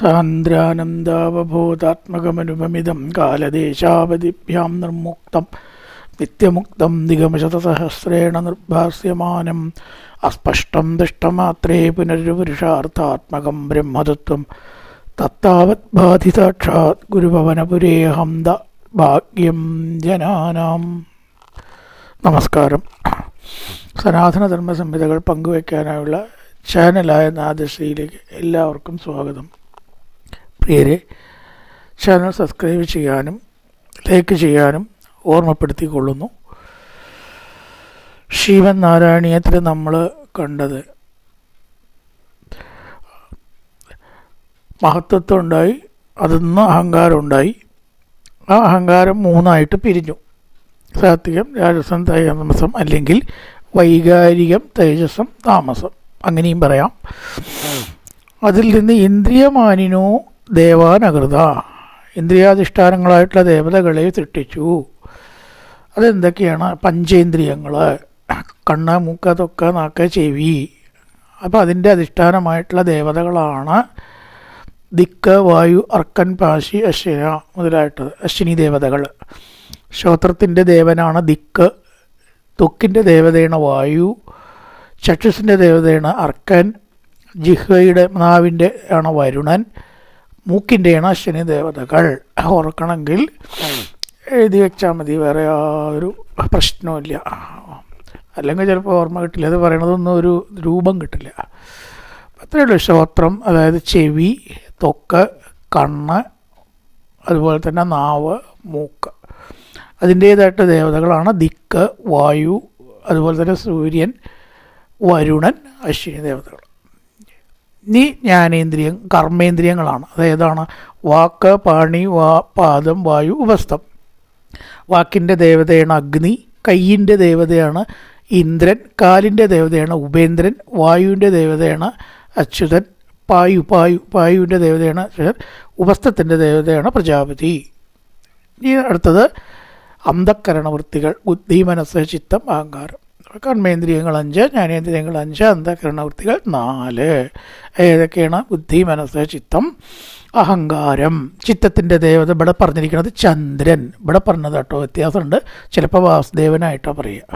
സാന്ദ്രാനന്ദാവബോധാത്മകമനുപമിതം കാലദേശാവധിഭ്യാം നിർമുക്തം നിത്യമുക്തം നിഗമശതസഹസ്രേണ നിർഭാസ്യമാനം അസ്പഷ്ടം ദൃഷ്ടമാത്രേ പുനരുപുരുഷാർത്ഥാത്മകം ബ്രഹ്മതത്വം തത്താവത് ബാധിസാക്ഷാത് ഗുരുഭവനപുരേഹം the ഭാഗ്യം ജനാനാം. നമസ്കാരം. സനാതനധർമ്മ സംഹിതകൾ പങ്കുവയ്ക്കാനായുള്ള ചാനലായ നാദശ്രീയിലേക്ക് എല്ലാവർക്കും സ്വാഗതം. പ്രിയരെ, ചാനൽ സബ്സ്ക്രൈബ് ചെയ്യാനും ലൈക്ക് ചെയ്യാനും ഓർമ്മപ്പെടുത്തിക്കൊള്ളുന്നു. ശ്രീമദ് നാരായണീയത്തിൽ നമ്മൾ കണ്ടത് മഹത്വത്വം ഉണ്ടായി, അതിന്ന് അഹങ്കാരം ഉണ്ടായി. ആ അഹങ്കാരം മൂന്നായിട്ട് പിരിഞ്ഞു: സാത്വികം, രാജസം, താമസം, അല്ലെങ്കിൽ വൈകാരികം, തേജസം, താമസം, അങ്ങനെയും പറയാം. അതിൽ നിന്ന് ഇന്ദ്രിയമാനിനോ ദേവാനകൃത, ഇന്ദ്രിയാധിഷ്ഠാനങ്ങളായിട്ടുള്ള ദേവതകളെ സൃഷ്ടിച്ചു. അതെന്തൊക്കെയാണ്? പഞ്ചേന്ദ്രിയങ്ങൾ: കണ്ണ്, മൂക്ക്, ത്വക്ക്, നാക്ക്, ചെവി. അപ്പോൾ അതിൻ്റെ അധിഷ്ഠാനമായിട്ടുള്ള ദേവതകളാണ് ദിക്ക്, വായു, അർക്കൻ, പാശി, അശ്വിന മുതലായിട്ടത്. അശ്വിനി ദേവതകൾ. ശ്രോത്രത്തിൻ്റെ ദേവനാണ് ദിക്ക്, ത്വക്കിൻ്റെ ദേവതയാണ് വായു, ചക്ഷുസിൻ്റെ ദേവതയാണ് അർക്കൻ, ജിഹ്വയുടെ നാവിൻ്റെ ആണ് വരുണൻ, മൂക്കിൻ്റെയാണ് അശ്വിനി ദേവതകൾ. ഓർക്കണമെങ്കിൽ എഴുതി വെച്ചാൽ മതി, വേറെ യാതൊരു പ്രശ്നവുമില്ല. അല്ലെങ്കിൽ ചിലപ്പോൾ ഓർമ്മ കിട്ടില്ല, അത് പറയണതൊന്നും ഒരു രൂപം കിട്ടില്ല. അത്രയേ ഉള്ളൂ. ശ്രോത്രം അതായത് ചെവി, ത്വക്ക്, കണ്ണ്, അതുപോലെ തന്നെ നാവ്, മൂക്ക്. അതിൻ്റേതായിട്ട് ദേവതകളാണ് ദിക്ക്, വായു, അതുപോലെ തന്നെ സൂര്യൻ, വരുണൻ, അശ്വിനി ദേവതകൾ. ഇനി ജ്ഞാനേന്ദ്രിയം, കർമ്മേന്ദ്രിയങ്ങളാണ്. അതേതാണ്? വാക്ക്, പാണി, പാദം, വായു, ഉപസ്ഥം. വാക്കിൻ്റെ ദേവതയാണ് അഗ്നി, കയ്യിൻ്റെ ദേവതയാണ് ഇന്ദ്രൻ, കാലിൻ്റെ ദേവതയാണ് ഉപേന്ദ്രൻ, വായുവിൻ്റെ ദേവതയാണ് അച്യുതൻ, പായുവിൻ്റെ ദേവതയാണ് അച്യുതൻ, ഉപസ്ഥത്തിൻ്റെ ദേവതയാണ് പ്രജാപതി. ഇനി അടുത്തത് അന്ധക്കരണവൃത്തികൾ: ബുദ്ധി, മനസ്സ്, ചിത്തം, അഹങ്കാരം. കർമ്മേന്ദ്രിയങ്ങൾ 5, ജ്ഞാനേന്ദ്രിയങ്ങൾ 5, അന്ധക്കരണവൃത്തികൾ 4. ഏതൊക്കെയാണ്? ബുദ്ധി, മനസ്സ്, ചിത്തം, അഹങ്കാരം. ചിത്തത്തിൻ്റെ ദേവത ഇവിടെ പറഞ്ഞിരിക്കുന്നത് ചന്ദ്രൻ. ഇവിടെ പറഞ്ഞത് കേട്ടോ വ്യത്യാസമുണ്ട്, ചിലപ്പോൾ വാസുദേവനായിട്ടോ പറയുക.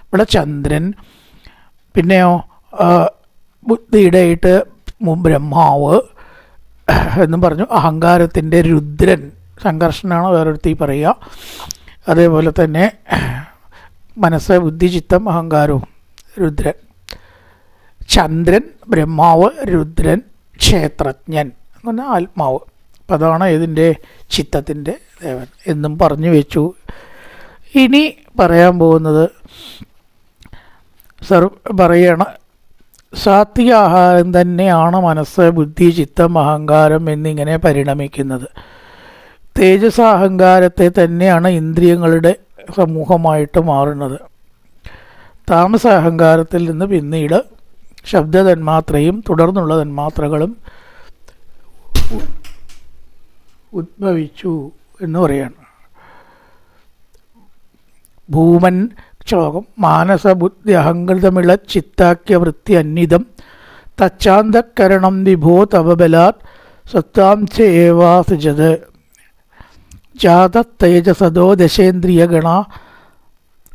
ഇവിടെ ചന്ദ്രൻ. പിന്നെയോ ബുദ്ധിയുടെ ആയിട്ട് ബ്രഹ്മാവ് എന്നും പറഞ്ഞു. അഹങ്കാരത്തിൻ്റെ രുദ്രൻ, സംഘർഷനാണ് വേറൊരുത്തി പറയുക. അതേപോലെ തന്നെ മനസ്സ്, ബുദ്ധി, ചിത്തം, അഹങ്കാരവും രുദ്രൻ. ചന്ദ്രൻ, ബ്രഹ്മാവ്, രുദ്രൻ, ക്ഷേത്രജ്ഞൻ എന്ന് പറഞ്ഞാൽ ആത്മാവ്. അപ്പം അതാണ് ഇതിൻ്റെ ചിത്തത്തിൻ്റെ ദേവൻ എന്നും പറഞ്ഞു വെച്ചു. ഇനി പറയാൻ പോകുന്നത് പറയണം, സാത്വിക ആഹാരം തന്നെയാണ് മനസ്സ്, ബുദ്ധി, ചിത്തം, അഹങ്കാരം എന്നിങ്ങനെ പരിണമിക്കുന്നത്. തേജസ് അഹങ്കാരത്തെ തന്നെയാണ് ഇന്ദ്രിയങ്ങളുടെ സമൂഹമായിട്ട് മാറുന്നത്. താമസ അഹങ്കാരത്തിൽ നിന്ന് പിന്നീട് ശബ്ദ തന്മാത്രയും തുടർന്നുള്ള തന്മാത്രകളും ഉദ്ഭവിച്ചു എന്ന് പറയാണ്. ഭൂമൻ ക്ഷോകം മാനസബുദ്ധി അഹങ്കൃതമിള ചിത്താക്യ വൃത്തി അന്വിതം തച്ചാന്തക്കരണം വിഭോ തവബലാത് സത്താംശ ഏവാസജത് ജാതത്തേജസദോ ദശേന്ദ്രിയഗണ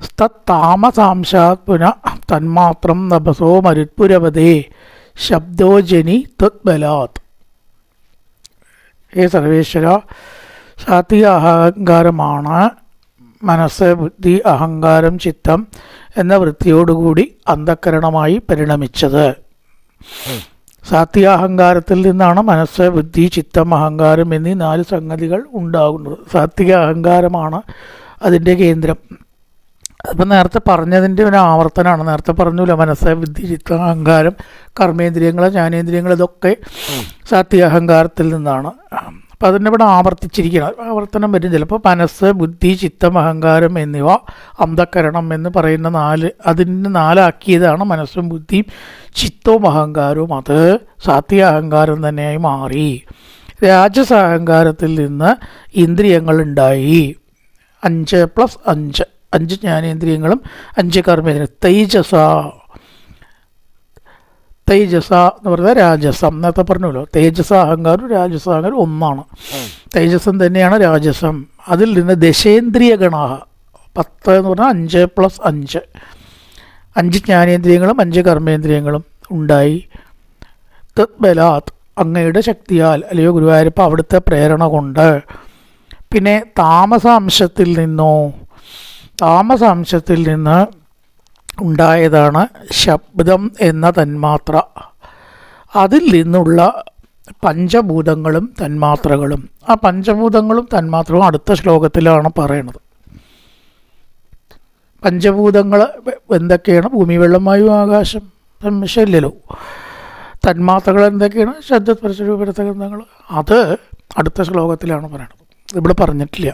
സ്തത്താമസാംശാത് പുന തന്മാത്രം നഭസോ മരുത്പുരവതേ ശബ്ദോജനി ത്വത്ബലാത്. ഹേ സർവേശ്വര, സാത്വിക അഹങ്കാരമാണ് മനസ്സ്, ബുദ്ധി, അഹങ്കാരം, ചിത്തം എന്ന വൃത്തിയോടുകൂടി അന്ധക്കരണമായി പരിണമിച്ചത്. സാത്വിക അഹങ്കാരത്തിൽ നിന്നാണ് മനസ്സ്, ബുദ്ധി, ചിത്തം, അഹങ്കാരം എന്നീ 4 സംഗതികൾ ഉണ്ടാകുന്നത്. സാത്വിക അഹങ്കാരമാണ് അതിൻ്റെ കേന്ദ്രം. അപ്പം നേരത്തെ പറഞ്ഞതിൻ്റെ ഒരു ആവർത്തനമാണ്. നേരത്തെ പറഞ്ഞില്ല, മനസ്സ്, ബുദ്ധി, ചിത്തം, അഹങ്കാരം, കർമ്മേന്ദ്രിയങ്ങൾ, ജ്ഞാനേന്ദ്രിയങ്ങൾ ഇതൊക്കെ സാത്വിക അഹങ്കാരത്തിൽ നിന്നാണ്. അപ്പം അതിൻ്റെ ഇവിടെ ആവർത്തിച്ചിരിക്കണം, ആവർത്തനം വരും. ചിലപ്പോൾ മനസ്സ്, ബുദ്ധി, ചിത്തം, അഹങ്കാരം എന്നിവ അന്ധക്കരണം എന്ന് പറയുന്ന 4, അതിന് 4 ആക്കിയതാണ് മനസ്സും ബുദ്ധിയും ചിത്തവും അഹങ്കാരവും. അത് സാത്വിക അഹങ്കാരം തന്നെയായി മാറി. രാജസ അഹങ്കാരത്തിൽ നിന്ന് ഇന്ദ്രിയങ്ങൾ ഉണ്ടായി. 5+5 5 ജ്ഞാനേന്ദ്രിയങ്ങളും 5 കർമ്മേന്ദ്രിയങ്ങളും. തേജസ എന്ന് പറഞ്ഞാൽ രാജസം. നേരത്തെ പറഞ്ഞല്ലോ, തേജസ അഹങ്കാരം രാജസ അഹങ്കാരം ഒന്നാണ്. തേജസം തന്നെയാണ് രാജസം. അതിൽ നിന്ന് ദശേന്ദ്രിയ ഗണാഹ 10 എന്ന് പറഞ്ഞാൽ 5+5, 5 ജ്ഞാനേന്ദ്രിയങ്ങളും 5 കർമ്മേന്ദ്രിയങ്ങളും ഉണ്ടായി. തത്ബലാത് അങ്ങയുടെ ശക്തിയാൽ, അല്ലയോ ഗുരുവായൂരപ്പ അവിടുത്തെ പ്രേരണ കൊണ്ട്. പിന്നെ താമസാംശത്തിൽ നിന്ന് ഉണ്ടായതാണ് ശബ്ദം എന്ന തന്മാത്ര. അതിൽ നിന്നുള്ള പഞ്ചഭൂതങ്ങളും തന്മാത്രകളും. ആ പഞ്ചഭൂതങ്ങളും തന്മാത്രകളും അടുത്ത ശ്ലോകത്തിലാണ് പറയണത്. പഞ്ചഭൂതങ്ങൾ എന്തൊക്കെയാണ്? ഭൂമി, വെള്ളം, വായു, ആകാശം. സംശയമില്ലല്ലോ. തന്മാത്രകൾ എന്തൊക്കെയാണ്? ശബ്ദസ്പർശരൂപരസഗന്ധങ്ങൾ. അത് അടുത്ത ശ്ലോകത്തിലാണ് പറയണത്, ഇവിടെ പറഞ്ഞിട്ടില്ല.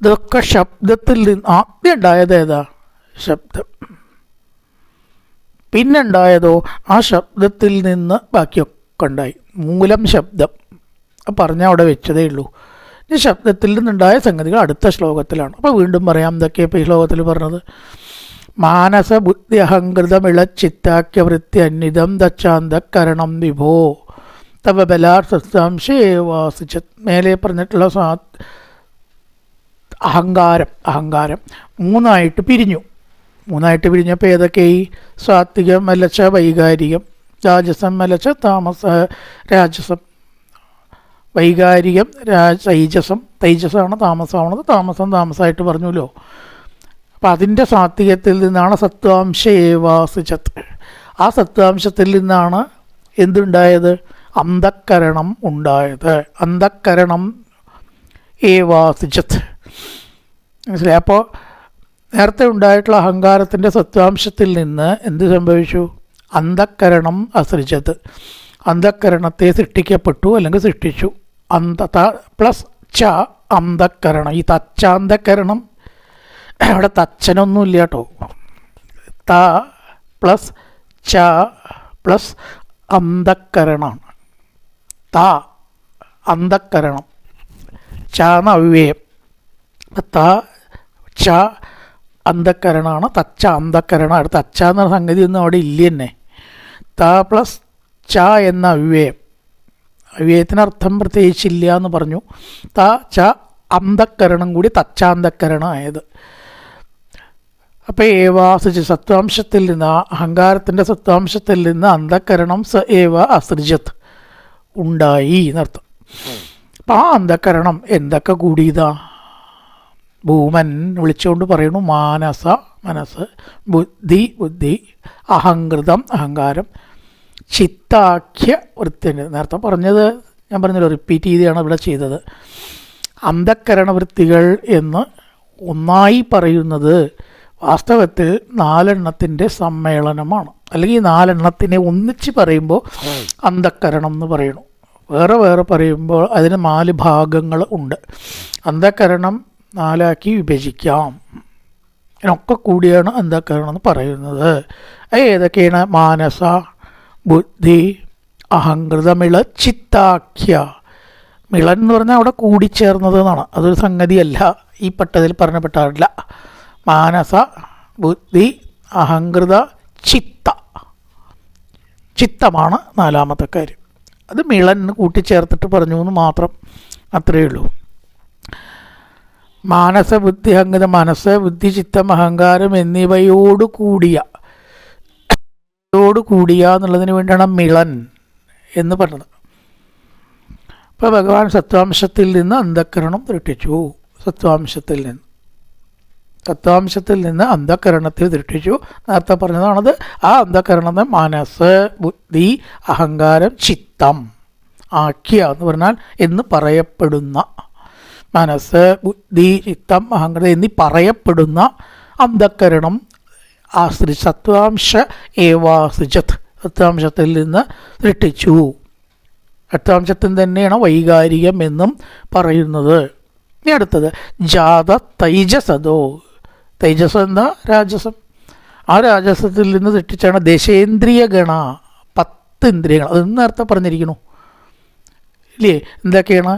ഇതൊക്കെ ശബ്ദത്തിൽ നിന്ന് ആദ്യം ഉണ്ടായത് ഏതാ? ശബ്ദം. പിന്നുണ്ടായതോ ആ ശബ്ദത്തിൽ നിന്ന് ബാക്കിയൊക്കെ ഉണ്ടായി. മൂലം ശബ്ദം പറഞ്ഞാൽ അവിടെ വെച്ചതേ ഉള്ളൂ. ഈ ശബ്ദത്തിൽ നിന്നുണ്ടായ സംഗതികൾ അടുത്ത ശ്ലോകത്തിലാണ്. അപ്പോൾ വീണ്ടും പറയാം എന്തൊക്കെയാണ് ഇപ്പോൾ ഈ ശ്ലോകത്തിൽ പറഞ്ഞത്. മാനസ ബുദ്ധി അഹങ്കൃതമിളച്ചിത്താക്യ വൃത്തി അന്വിതം ദച്ചാന്തകരണം വിഭോ തവ ബലാർസംശയേവാസിച്ചത്. മേലെ പറഞ്ഞിട്ടുള്ള അഹങ്കാരം 3ആയിട്ട് പിരിഞ്ഞു. 3ആയിട്ട് പിരിഞ്ഞപ്പോൾ ഏതൊക്കെയായി? സാത്വികം മലച്ച വൈകാരികം, രാജസം മലച്ച രാജസം, വൈകാരികം തൈജസാണ് താമസമാണത്. താമസമായിട്ട് പറഞ്ഞല്ലോ. അപ്പം അതിൻ്റെ സാത്വികത്തിൽ നിന്നാണ് സത്വാംശയേവാസിച്ചത്. ആ സത്വാംശത്തിൽ നിന്നാണ് എന്തുണ്ടായത്? അന്ധക്കരണം ഉണ്ടായത്. അന്ധക്കരണം ഏവാസിച്ചത്. മനസ്സിലായി? അപ്പോൾ നേരത്തെ ഉണ്ടായിട്ടുള്ള അഹങ്കാരത്തിൻ്റെ സത്വാംശത്തിൽ നിന്ന് എന്ത് സംഭവിച്ചു? അന്ധക്കരണം അസൃജത്. അന്ധക്കരണത്തെ സൃഷ്ടിക്കപ്പെട്ടു അല്ലെങ്കിൽ സൃഷ്ടിച്ചു. പ്ലസ് ച അന്ധക്കരണം. ഈ തച്ചാന്തക്കരണം അവിടെ തച്ചനൊന്നുമില്ല കേട്ടോ. ത പ്ലസ് ച പ്ലസ് അന്ധക്കരണമാണ്. ത അന്ധക്കരണം, ച എന്ന അവ്യയം. ത ച അന്ധക്കരണമാണ്. തച്ച അന്ധക്കരണം. അടുത്ത തച്ച എന്ന സംഗതി ഒന്നും അവിടെ ഇല്ല തന്നെ. ത പ്ലസ് ച എന്ന അവ്യയം. അവ്യയത്തിനർത്ഥം പ്രത്യേകിച്ചില്ല എന്ന് പറഞ്ഞു. ത ച അന്ധക്കരണം കൂടി തച്ചാന്തക്കരണം ആയത്. അപ്പോൾ ഏവാസിച്ച് സത്വാംശത്തിൽ നിന്ന്, അഹങ്കാരത്തിൻ്റെ സത്വാംശത്തിൽ നിന്ന് അന്ധക്കരണം സ ഏവ അസൃജത് ഉണ്ടായി എന്നർത്ഥം. അപ്പം ആ അന്ധക്കരണം എന്തൊക്കെ കൂടിയതാ? ഭൂമൻ വിളിച്ചുകൊണ്ട് പറയുന്നു മനസ്സ്, ബുദ്ധി, അഹങ്കൃതം അഹങ്കാരം, ചിത്താഖ്യ വൃത്തി. നേരത്തെ പറഞ്ഞത് ഞാൻ പറഞ്ഞല്ലോ, റിപ്പീറ്റ് ചെയ്താണ് ഇവിടെ ചെയ്തത്. അന്ധക്കരണവൃത്തികൾ എന്ന് ഒന്നായി പറയുന്നത് വാസ്തവത്തിൽ 4 സമ്മേളനമാണ്. അല്ലെങ്കിൽ 4 ഒന്നിച്ച് പറയുമ്പോൾ അന്ധക്കരണം എന്ന് പറയണു. വേറെ പറയുമ്പോൾ അതിന് 4 ഭാഗങ്ങൾ ഉണ്ട്. അന്ധക്കരണം 4ആക്കി വിഭജിക്കാം. ഇതിനൊക്കെ കൂടിയാണ് അന്ധക്കരണം എന്ന് പറയുന്നത്. ഏതൊക്കെയാണ്? മാനസ, ബുദ്ധി, അഹങ്കൃതമിള, ചിത്താഖ്യ. മിളൻ എന്ന് പറഞ്ഞാൽ അവിടെ കൂടിച്ചേർന്നത് എന്നാണ്. അതൊരു സംഗതിയല്ല, ഈ പട്ടതിൽ പറഞ്ഞപ്പെട്ടാറില്ല. മാനസ, ബുദ്ധി, അഹങ്കൃത, ചിത്തമാണ് 4മത്തെ കാര്യം. അത് മിളൻ കൂട്ടിച്ചേർത്തിട്ട് പറഞ്ഞു എന്ന് മാത്രം, അത്രയേ ഉള്ളൂ. മാനസ, ബുദ്ധി, അഹങ്കൃത, മനസ്സ്, ബുദ്ധി, ചിത്തം, അഹങ്കാരം എന്നിവയോട് കൂടിയ എന്നുള്ളതിന് വേണ്ടിയാണ് മിളൻ എന്ന് പറഞ്ഞത്. ഇപ്പോൾ ഭഗവാൻ സത്വാംശത്തിൽ നിന്ന് അന്ധക്കരണം സൃഷ്ടിച്ചു. സത്വാംശത്തിൽ നിന്ന് അന്ധക്കരണത്തെ സൃഷ്ടിച്ചു. നേരത്തെ പറഞ്ഞതാണത്. ആ അന്ധക്കരണത്തെ മനസ്സ്, ബുദ്ധി, അഹങ്കാരം, ചിത്തം ആക്കിയ എന്ന് പറഞ്ഞാൽ എന്ന് പറയപ്പെടുന്ന, മനസ്സ്, ബുദ്ധി, ചിത്തം, അഹങ്കാരം എന്നീ പറയപ്പെടുന്ന അന്ധക്കരണം സത്വാംശ ഏവാസിജത്. സത്വാംശത്തിൽ നിന്ന് സൃഷ്ടിച്ചു. സത്വാംശത്തിൽ തന്നെയാണ് വൈകാരികം എന്നും പറയുന്നത്. ഇനി അടുത്തത് ജാത തൈജസതോ. തൈജസ് എന്താ? രാജസം. ആ രാജസത്തിൽ നിന്ന് സൃഷ്ടിച്ചാണ് ദശേന്ദ്രിയ ഗണ, 10 ഇന്ദ്രിയങ്ങൾ. അത് നേരത്തെ പറഞ്ഞിരിക്കുന്നു ഇല്ലേ? എന്തൊക്കെയാണ്?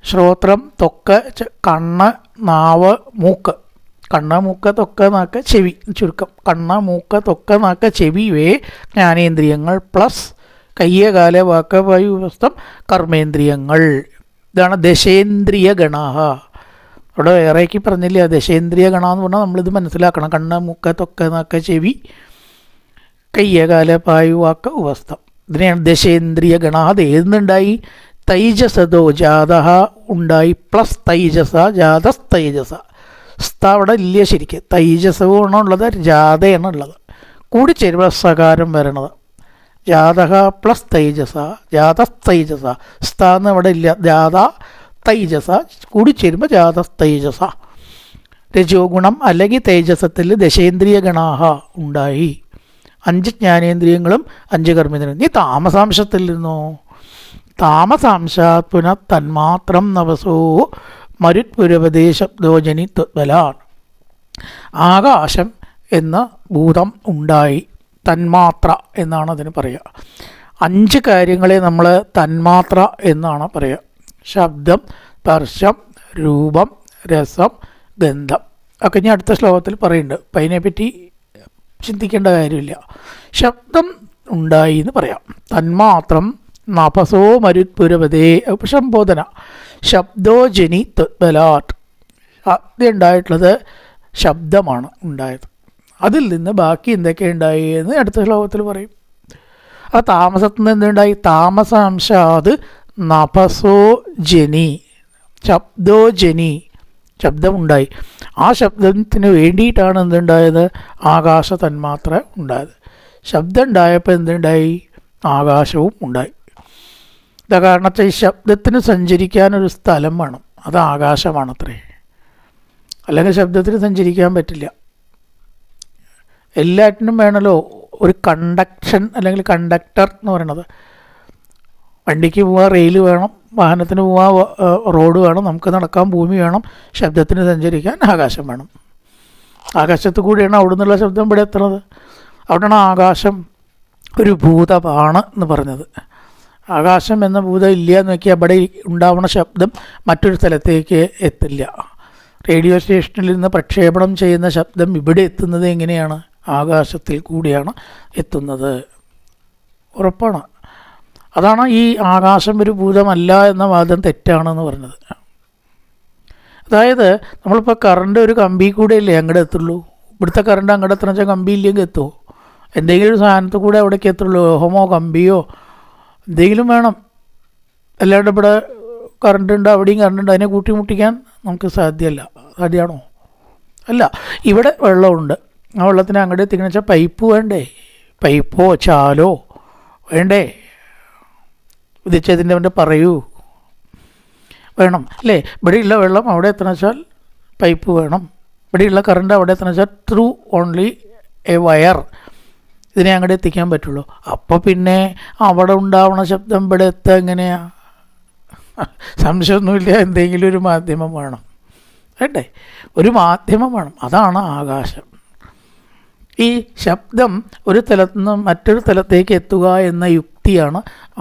ശ്രോത്രം, ത്വക്ക്, കണ്ണ്, നാവ്, മൂക്ക്. കണ്ണ് മൂക്ക് ത്വക്ക് നാക്ക് ചെവി, ചുരുക്കം കണ്ണ് മൂക്ക് ത്വക്ക് നാക്ക് ചെവി ഇവയെ ജ്ഞാനേന്ദ്രിയങ്ങൾ പ്ലസ് കയ്യ കാല വാക്ക് വായു വ്യവസ്ഥം കർമ്മേന്ദ്രിയങ്ങൾ. ഇതാണ് ദശേന്ദ്രിയ ഗണാഹ. അവിടെ വേറേക്ക് പറഞ്ഞില്ല, ദശേന്ദ്രിയ ഗണ എന്ന് പറഞ്ഞാൽ നമ്മളിത് മനസ്സിലാക്കണം. കണ്ണ് മൂക്ക് ത്വക്ക് നാക്ക് ചെവി കയ്യ കാല വായു വാക്ക് ഉപസ്ഥം, ഇതിനെയാണ് ദശേന്ദ്രിയ ഗണ. അത് ഏതുണ്ടായി? തൈജസതോ ജാത ഉണ്ടായി പ്ലസ് തൈജസ ജാതസ് തൈജസ. സ്ഥ അവിടെ ഇല്ല ശരിക്ക്, തൈജസവുമാണ് ഉള്ളത്, ജാതയാണ് ഉള്ളത്. കൂടിച്ചേരുമ്പോൾ സകാരം വരണത്. ജാതക പ്ലസ് തൈജസ ജാതസ് തൈജസ. സ്ഥ എന്ന് അവിടെ ഇല്ല, ജാത തൈജസ കൂടിച്ചേരുമ്പോൾ ജാതസ് തൈജസ. രജോ ഗുണം അല്ലെങ്കിൽ തേജസത്തിൽ ദശേന്ദ്രിയ ഗണാഹ ഉണ്ടായി. 5 ജ്ഞാനേന്ദ്രിയങ്ങളും 5 കർമ്മേന്ദ്രിയങ്ങളും. നീ താമസാംശത്തിൽ നിന്നോ? താമസാംശാത് പുനഃ തന്മാത്രം നവസോ മരുത്പുരപദേശബ്ദോജനി ത്വത്ബലാൻ. ആകാശം എന്ന ഭൂതം ഉണ്ടായി, തന്മാത്ര എന്നാണ് അതിന് പറയുക. 5 കാര്യങ്ങളെ നമ്മൾ തന്മാത്ര എന്നാണ് പറയുക. ശബ്ദം, സ്പർശം, രൂപം, രസം, ഗന്ധം ഒക്കെ ഞാൻ അടുത്ത ശ്ലോകത്തിൽ പറയുന്നുണ്ട്. അപ്പം അതിനെപ്പറ്റി ചിന്തിക്കേണ്ട കാര്യമില്ല. ശബ്ദം ഉണ്ടായി എന്ന് പറയാം. തന്മാത്രം നഭസോ മരുത്പുരപതേ ഉപസംബോധന ശബ്ദോജനി ത്വത്ബലാത്. ആദ്യം ഉണ്ടായിട്ടുള്ളത് ശബ്ദമാണ് ഉണ്ടായത്. അതിൽ നിന്ന് ബാക്കി എന്തൊക്കെ ഉണ്ടായി എന്ന് അടുത്ത ശ്ലോകത്തിൽ പറയും. ആ താമസത്തിൽ നിന്ന് എന്തുണ്ടായി? താമസാംശാത് നഭസോ ജനി ശബ്ദോജനി, ശബ്ദമുണ്ടായി. ആ ശബ്ദത്തിന് വേണ്ടിയിട്ടാണ് എന്തുണ്ടായത്? ആകാശ തന്മാത്ര ഉണ്ടായത്. ശബ്ദം ഉണ്ടായപ്പോൾ എന്തുണ്ടായി? ആകാശവും ഉണ്ടായി. ഇതാ കാരണത്തെ ഈ ശബ്ദത്തിന് സഞ്ചരിക്കാനൊരു സ്ഥലം വേണം, അത് ആകാശമാണത്രേ. അല്ലെങ്കിൽ ശബ്ദത്തിന് സഞ്ചരിക്കാൻ പറ്റില്ല. എല്ലാറ്റിനും വേണമല്ലോ ഒരു കണ്ടക്ഷൻ അല്ലെങ്കിൽ കണ്ടക്ടർ എന്ന് പറയുന്നത്. വണ്ടിക്ക് പോവാൻ റെയിൽ വേണം, വാഹനത്തിന് പോവാൻ റോഡ് വേണം, നമുക്ക് നടക്കാൻ ഭൂമി വേണം, ശബ്ദത്തിന് സഞ്ചരിക്കാൻ ആകാശം വേണം. ആകാശത്ത് കൂടിയാണ് അവിടെ നിന്നുള്ള ശബ്ദം ഇവിടെ എത്തുന്നത്. അവിടെയാണ് ആകാശം ഒരു ഭൂതമാണ് എന്ന് പറഞ്ഞത്. ആകാശം എന്ന ഭൂതം ഇല്ല എന്ന് നോക്കിയാൽ അവിടെ ഉണ്ടാവുന്ന ശബ്ദം മറ്റൊരു സ്ഥലത്തേക്ക് എത്തില്ല. റേഡിയോ സ്റ്റേഷനിൽ നിന്ന് പ്രക്ഷേപണം ചെയ്യുന്ന ശബ്ദം ഇവിടെ എത്തുന്നത് എങ്ങനെയാണ്? ആകാശത്തിൽ കൂടിയാണ് എത്തുന്നത്. ഉറപ്പാണ്. അതാണ് ഈ ആകാശം ഒരു ഭൂതമല്ല എന്ന വാദം തെറ്റാണെന്ന് പറഞ്ഞത്. അതായത് നമ്മളിപ്പോൾ കറണ്ട് ഒരു കമ്പി കൂടെ അല്ലേ അങ്ങോട്ട് എത്തുള്ളൂ. ഇവിടുത്തെ കറണ്ട് അങ്ങോട്ട് എത്തണം വെച്ചാൽ കമ്പി ഇല്ലെങ്കിൽ എത്തുമോ? എന്തെങ്കിലും ഒരു സാധനത്തിൽ കൂടെ അവിടേക്ക് എത്തുള്ളൂ. ലോഹമോ കമ്പിയോ എന്തെങ്കിലും വേണം. അല്ലാണ്ട് ഇവിടെ കറണ്ട് ഉണ്ട്, അവിടെയും കറണ്ട് ഉണ്ട്, അതിനെ കൂട്ടിമുട്ടിക്കാൻ നമുക്ക് സാധ്യമല്ല. സാധ്യമാണോ? അല്ല. ഇവിടെ വെള്ളമുണ്ട്, ആ വെള്ളത്തിന് അങ്ങോട്ട് എത്തിക്കണമെന്ന് വെച്ചാൽ പൈപ്പ് വേണ്ടേ? പൈപ്പോ ചാലോ വേണ്ടേ? ഉദിച്ചതിൻ്റെ അവൻ്റെ പറയൂ വേണം അല്ലേ? ഇവിടെയുള്ള വെള്ളം അവിടെ എത്തണം വെച്ചാൽ പൈപ്പ് വേണം. ഇവിടെയുള്ള കറണ്ട് അവിടെ എത്തണം വെച്ചാൽ ത്രൂ ഓൺലി എ വയർ ഇതിനെ അങ്ങോട്ട് എത്തിക്കാൻ പറ്റുള്ളൂ. അപ്പോൾ പിന്നെ അവിടെ ഉണ്ടാവണ ശബ്ദം ഇവിടെ എത്തുക എങ്ങനെയാണ്? സംശയമൊന്നുമില്ല, എന്തെങ്കിലും ഒരു മാധ്യമം വേണം. വേണ്ടേ? ഒരു മാധ്യമം വേണം. അതാണ് ആകാശം. ഈ ശബ്ദം ഒരു സ്ഥലത്തു നിന്ന് മറ്റൊരു സ്ഥലത്തേക്ക് എത്തുക എന്ന യുക്തിയാണ്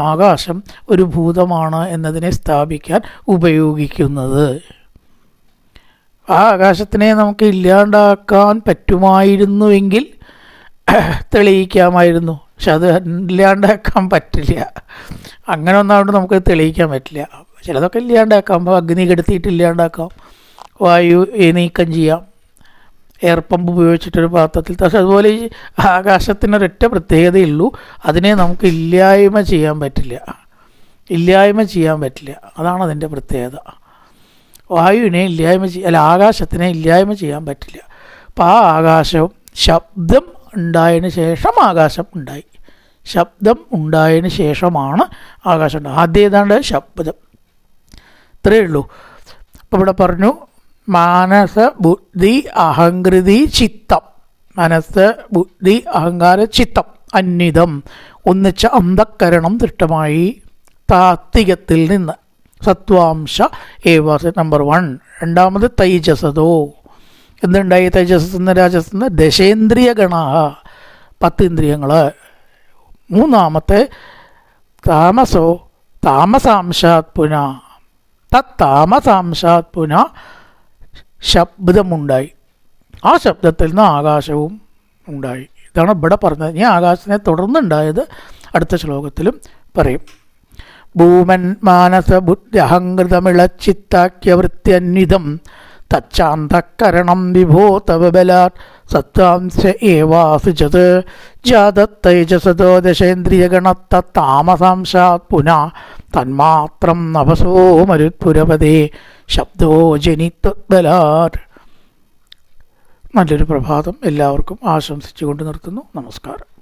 ആകാശം ഒരു ഭൂതമാണ് എന്നതിനെ സ്ഥാപിക്കാൻ ഉപയോഗിക്കുന്നത്. ആ ആകാശത്തിനെ നമുക്ക് ഇല്ലാണ്ടാക്കാൻ പറ്റുമായിരുന്നുവെങ്കിൽ തെളിയിക്കാമായിരുന്നു. പക്ഷെ അത് ഇല്ലാണ്ടാക്കാൻ പറ്റില്ല. അങ്ങനെ ഒന്നാകൊണ്ട് നമുക്ക് തെളിയിക്കാൻ പറ്റില്ല. ചിലതൊക്കെ ഇല്ലാണ്ടാക്കാം. അഗ്നി കെടുത്തിയിട്ട് ഇല്ലാണ്ടാക്കാം, വായു നീക്കം ചെയ്യാം, എയർ പമ്പ് ഉപയോഗിച്ചിട്ടൊരു പാത്രത്തിൽ. പക്ഷെ അതുപോലെ ഈ ആകാശത്തിനൊരൊറ്റ പ്രത്യേകതയുള്ളൂ, അതിനെ നമുക്ക് ഇല്ലായ്മ ചെയ്യാൻ പറ്റില്ല. ഇല്ലായ്മ ചെയ്യാൻ പറ്റില്ല, അതാണ് അതിൻ്റെ പ്രത്യേകത. വായുവിനെ ഇല്ലായ്മ ആകാശത്തിനെ ഇല്ലായ്മ ചെയ്യാൻ പറ്റില്ല. അപ്പോൾ ആ ആകാശവും ശബ്ദം ഉണ്ടായതിന് ശേഷം ആകാശം ഉണ്ടായി. ശബ്ദം ഉണ്ടായതിന് ശേഷമാണ് ആകാശം ഉണ്ടായത്. ആദ്യം ഏതാണ്ട് ശബ്ദം. ഇത്രയേ ഉള്ളൂ. അപ്പോൾ ഇവിടെ പറഞ്ഞു മാനസ ബുദ്ധി അഹങ്കൃതി ചിത്തം. മനസ്സ് ബുദ്ധി അഹങ്കാര ചിത്തം അന്വിതം ഒന്നിച്ച അന്ധക്കരണം ദൃഷ്ടമായി താത്വികത്തിൽ നിന്ന് സത്വാംശ ഏവ നമ്പർ 1. രണ്ടാമത് തൈജസതോ. എന്തുണ്ടായി? തൈജസ്സെന്ന് രാജസ്സെന്ന് ദശേന്ദ്രിയ ഗണ 10 ഇന്ദ്രിയങ്ങൾ. മൂന്നാമത്തെ താമസോ താമസാംശാത് പുന തത്താമസാംശാത് പുന ശബ്ദമുണ്ടായി. ആ ശബ്ദത്തിൽ നിന്ന് ആകാശവും ഉണ്ടായി. ഇതാണ് ഇവിടെ പറഞ്ഞത്. ഇനി ആകാശത്തിനെ തുടർന്നുണ്ടായത് അടുത്ത ശ്ലോകത്തിലും പറയും. ഭൂമൻ മാനസ ബുദ്ധി അഹങ്കൃതമിളച്ചിത്താക്യവൃത്യന്വിതം തച്ചാന്തഃകരണം വിഭോ തവ ബലാത് സത്വാംശ ഏവാസുചത് ജാതത്തൈജസതോ ദശേന്ദ്രിയഗണത്താമസാംശാത് പുനഃ തന്മാത്രം നഭസോ മരുത്പുരപദേ ശബ്ദോ ജനിത്വബലാത്. നല്ലൊരു പ്രഭാതം എല്ലാവർക്കും ആശംസിച്ചുകൊണ്ട് നിർത്തുന്നു. നമസ്കാരം.